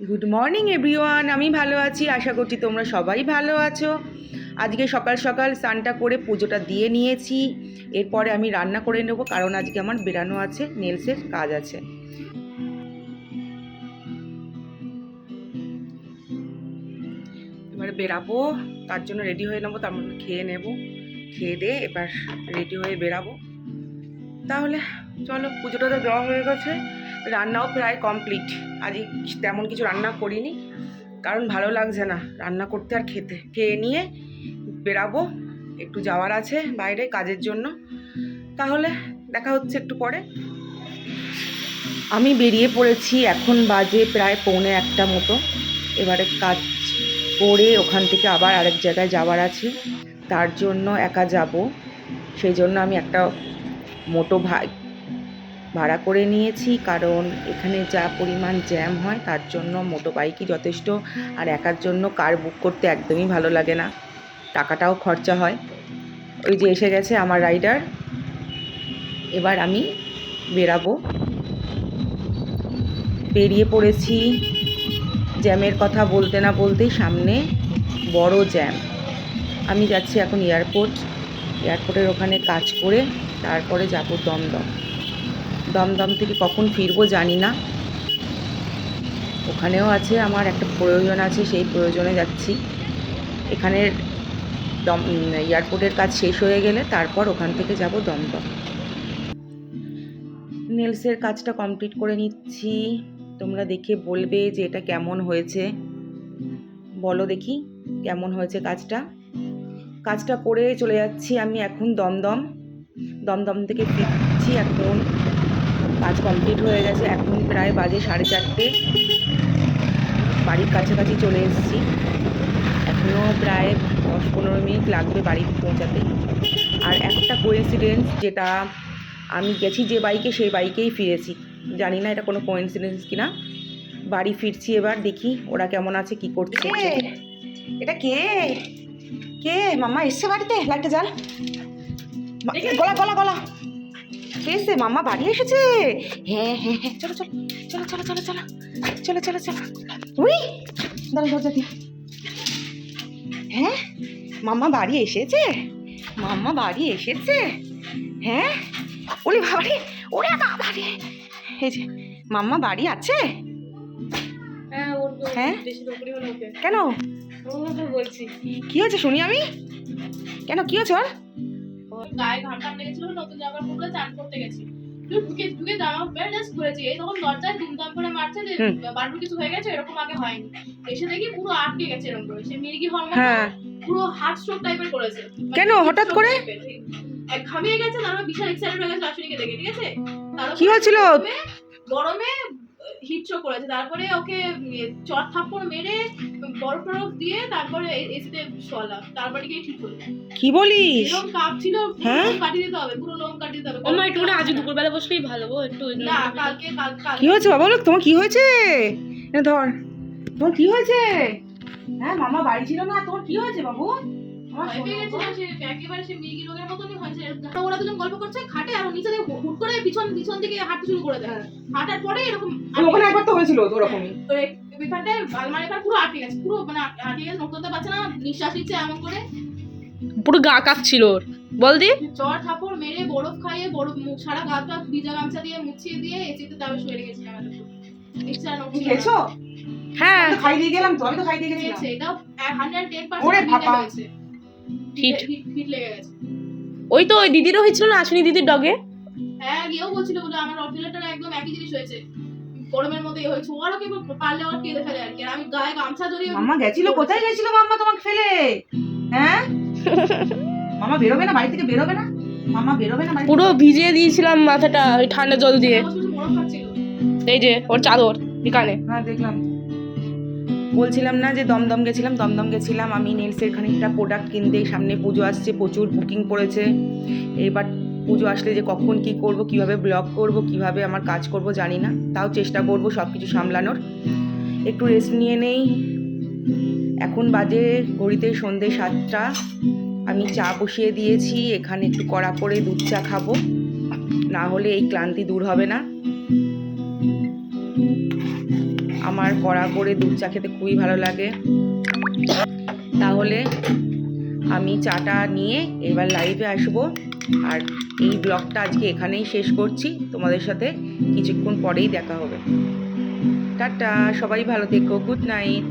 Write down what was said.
Good morning everyone. আমি ভালো আছি, আশা করছি তোমরা সবাই ভালো আছো। আজকে সকাল সকাল স্নানটা করে পুজোটা দিয়ে নিয়েছি। এরপরে আমি রান্না করে নেব, কারণ আজকে আমার বেরানো আছে, নেলসের কাজ আছে। এবারে বেরাবো, তার জন্য রেডি হয়ে নেবো, তার মধ্যে খেয়ে নেব, খেয়ে দিয়ে এবার রেডি হয়ে বেরাবো। তাহলে চলো, পুজোটা তো দেওয়া হয়ে গেছে, রান্নাও প্রায় কমপ্লিট। আজকে তেমন কিছু রান্না করিনি, কারণ ভালো লাগছে না রান্না করতে আর খেতে। খেয়ে নিয়ে বেরাবো, একটু যাওয়ার আছে বাইরে কাজের জন্য। তাহলে দেখা হচ্ছে একটু পরে। আমি বেরিয়ে পড়েছি, এখন বাজে প্রায় 1:45 মতো। এবারে কাজ করে ওখান থেকে আবার আরেক জায়গায় যাওয়ার আছে, তার জন্য একা যাব। সেই জন্য আমি একটা মোটো ভাড়া করে নিয়েছি, কারণ এখানে যা পরিমাণ জ্যাম হয় তার জন্য মোটো বাইকই যথেষ্ট। আর একার জন্য কার বুক করতে একদমই ভালো লাগে না, টাকাটাও খরচা হয়। ওই যে এসে গেছে আমার রাইডার। এবার আমি বেরাবো, বেরিয়ে পড়েছি। জ্যামের কথা বলতে না বলতেই সামনে বড় জ্যাম। আমি যাচ্ছি এখন এয়ারপোর্টের ওখানে কাজ করে তারপরে যাব দমদম। দমদম থেকে কখন ফিরবো জানি না, ওখানেও আছে আমার একটা প্রয়োজন আছে, সেই প্রয়োজনে যাচ্ছি। এখানের এয়ারপোর্টের কাজ শেষ হয়ে গেলে তারপর ওখান থেকে যাব দমদম। নেলসের কাজটা কমপ্লিট করে নিচ্ছি। তোমরা দেখে বলবে যে এটা কেমন হয়েছে, বলো দেখি কেমন হয়েছে কাজটা। কাজটা করে চলে যাচ্ছি আমি এখন দমদম থেকে ফিরছি। এখন কাজ কমপ্লিট হয়ে গেছে, এখন প্রায় বাজে 4:30। বাড়ির কাছাকাছি চলে এসেছি, এখনও প্রায় 10-15 মিনিট লাগবে বাড়ি পৌঁছাতে। আর একটা কোইন্সিডেন্স, যেটা আমি গেছি যে বাইকে সেই বাইকেই ফিরেছি। জানি না এটা কোনো কোইন্সিডেন্স কিনা। বাড়ি ফিরছি, এবার দেখি ওরা কেমন আছে, কি করছে। এটা কে কে মাম্মা এসছে বাড়িতে? লাইটটা জ্বাল, গলা গলা গলা। কে এসছে? মাম্মা বাড়ি এসেছে। হ্যাঁ হ্যাঁ হ্যাঁ, চলো চলো চলো চলো চলো চলো চলো চলো চলো। উই দাঁড়া, দরজা দিয়ে। হ্যাঁ, মাম্মা বাড়ি এসেছে, মাম্মা বাড়ি এসেছে। হ্যাঁ, ওরে বাবারে, ওরে বাবারে, এই যে মাম্মা বাড়ি আছে। হ্যাঁ, কেন বলছি কি হয়েছে শুনি আমি। কেন কি হয়েছে ওর? গায়ে ঘামটা লেগেছিল, নতুন জামা পরে চান করতে গেছি, ঢুকে ঢুকে জামা পরে জাস্ট করেছি, এই তখন দরজায় দুমদাম করে মারছে যে বারবার কিছু হয়ে গেছে, এরকম আগে হয়নি। এসে দেখি পুরো আটকে গেছে এরকম করে, সে মির্গি হরমোন পুরো হার্ট স্ট্রোক টাইপের করেছে। কেন হঠাৎ করে ঘামিয়ে গেছে, তারপর বিশাল এক্সাইটেড হয়ে গেছে শাশুড়িকে দেখে। ঠিক আছে, কি হয়েছিল? গরমে হিট স্ট্রোক করেছে, তারপরে ওকে চট থাপ্পড় মেরে বরফ টরফ দিয়ে তারপরে এসিতে শোয়ালাম, তারপরে গিয়ে ঠিক হলো। কি বলিস? লোম কাঁপছিল, হ্যাঁ কাটিয়ে দিতে হবে, পুরো লোম কাটিয়ে দিতে হবে। ও মা, একটু করে আজ দুপুরবেলা বসলেই ভালো গো, একটু না কালকে কি হয়েছে বাবা? বলো তোমার কি হয়েছে, ধর তোমার কি হয়েছে? হ্যাঁ, মামা বাড়ি ছিল না, তোমার কি হয়েছে বাবু? একেবারে সে মির্গি রোগের মতনই হয়েছে। ওরা দুজন গল্প করছে খাটে, আর নিচে থেকে হুট করে পিছন দিকে হাঁটতে শুরু করে দেয়। হাঁটার পরে এরকম ওখানে একবার তো হয়েছিল তো ওরকমই, এখানটায় আলমারি কার পুরো আটকে গেছে, পুরো মানে আটকে গেছে, নড়তে পারছে না, নিঃশ্বাস নিচ্ছে এমন করে, পুরো গা কাঁপছিল ওর। বল দি, চড় থাপড় মেরে বরফ খাইয়ে বরফ সারা গাটা ভিজা গামছা দিয়ে মুছিয়ে দিয়ে এসিতে তারপর শুয়ে রেখেছিলাম। খেয়েছো? হ্যাঁ খাই দিয়ে গেলাম তো, আমি তো খাই দিয়ে গেছিলাম। এটাও 110% ওরে বাবা, হিট লেগে গেছে। ওই তো ওই দিদিরও হয়েছিল না, আশ্বিনী দিদির ডগে। হ্যাঁ, গিয়েও বলছিল বলে আমার অর্ডিনেটর একদম একই জিনিস হয়েছে, গরমের মধ্যেই হয়েছে। ওরা কি পারলে ওর কেঁদে ফেলে আর কি, আর আমি গায়ে গামছা জড়িয়ে। মাম্মা গেছিল কোথায়? গেছিল মাম্মা তোমাকে ফেলে? হ্যাঁ, মামা বেরোবে না বাড়ি থেকে, বেরোবে না মাম্মা, বেরোবে না বাড়ি থেকে। পুরো ভিজিয়ে দিয়েছিলাম মাথাটা ওই ঠান্ডা জল দিয়ে। এই যে ওর চাদর এখানে। হ্যাঁ দেখলাম। বলছিলাম না যে দমদম গেছিলাম আমি নেলসের খানিকটা প্রোডাক্ট কিনতে। সামনে পুজো আসছে, প্রচুর বুকিং পড়েছে। এবার পুজো আসলে যে কখন কি করব, কিভাবে ব্লগ করব, কিভাবে আমার কাজ করব জানি না, তাও চেষ্টা করব সব কিছু সামলানোর। একটু রেস্ট নিয়ে নেই। এখন বাজে ঘড়িতে সন্ধ্যে 7টা। আমি চা বসিয়ে দিয়েছি, এখানে একটু কড়া করে দুধ চা খাবো, না হলে এই ক্লান্তি দূর হবে না। আমার কড়া করে দুধ চা খেতে খুবই ভালো লাগে। তাহলে আমি চাটা নিয়ে এবার লাইভে আসবো, আর এই ব্লগটা আজকে এখানেই শেষ করছি। তোমাদের সাথে কিছুক্ষণ পরেই দেখা হবে। টাটা, সবাই ভালো থেকো, গুড নাইট।